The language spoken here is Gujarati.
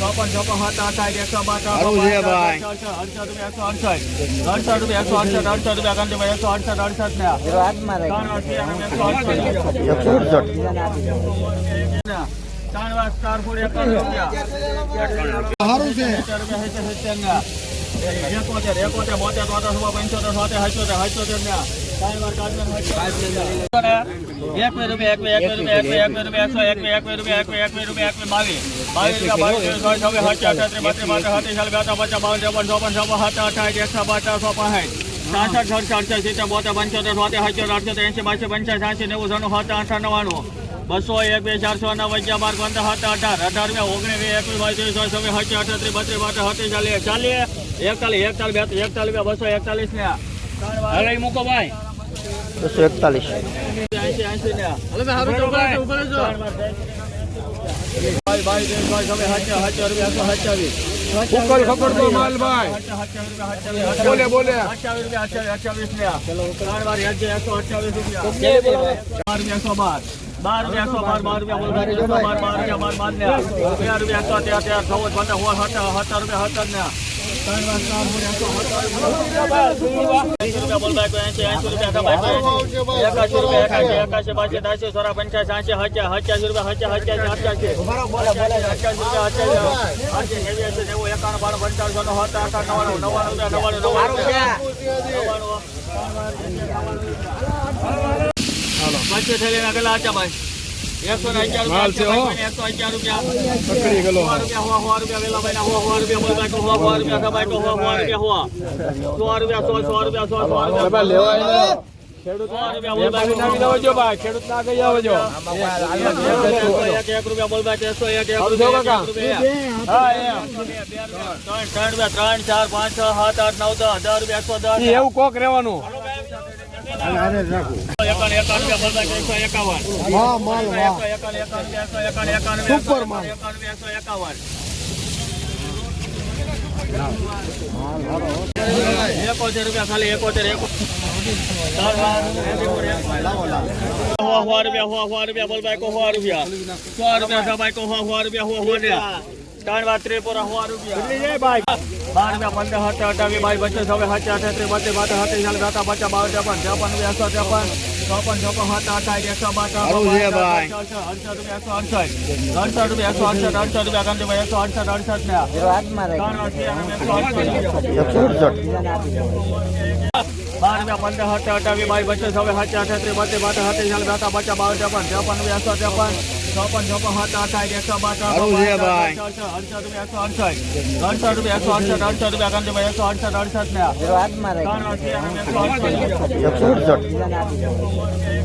54 57 58 162 સારું છે ભાઈ. 68 રૂપિયા 168 68 રૂપિયા કાંતિભાઈ 168 ને હાથમાં રહી. 200 1 2 400 9 11 12 15 17 18 18 19 20 21 22 23 24 40 41 ને હાલે મૂકો ભાઈ 241. બોલે બોલે પછી થેલી ના ગલા આચા ભાઈ 111 રૂપિયા 111 રૂપિયા વેલા ભાઈ ના 100 રૂપિયા બોલ ભાઈ 100 રૂપિયા કમાઈ તો 100 રૂપિયા 100 રૂપિયા લેવાય ખેડૂત ભાઈ ખેડૂત ના ગઈ આવજો 1 રૂપિયા બોલ ભાઈ 101 રૂપિયા 3 4 5 6 7 8 9 10 રૂપિયા 110 એવું કોક રહેવાનું. સુપર માલ. રૂપિયા ખાલી 71 રૂપિયા બોલ ભાઈ 100 રૂપિયા 100 રૂપિયા રૂપિયા 3 વાર ત્રિપુરા 100 રૂપિયા 12 રૂપિયા 15 28 બાઈ 25 હવે 28 32 32 ગાતા 50 52 53 સારું છે ભાઈ. 68 રૂપિયા 168 રૂપિયા કાંતિભાઈ 168 ને હાથમાં રહી. 12 રૂપિયા 15 28 બાઈ 25 હવે 28 32 32 ગાતા 50 52 53 સારું છે ભાઈ. 68 રૂપિયા કાંતિભાઈ 168 ને હાથમાં રહી. 3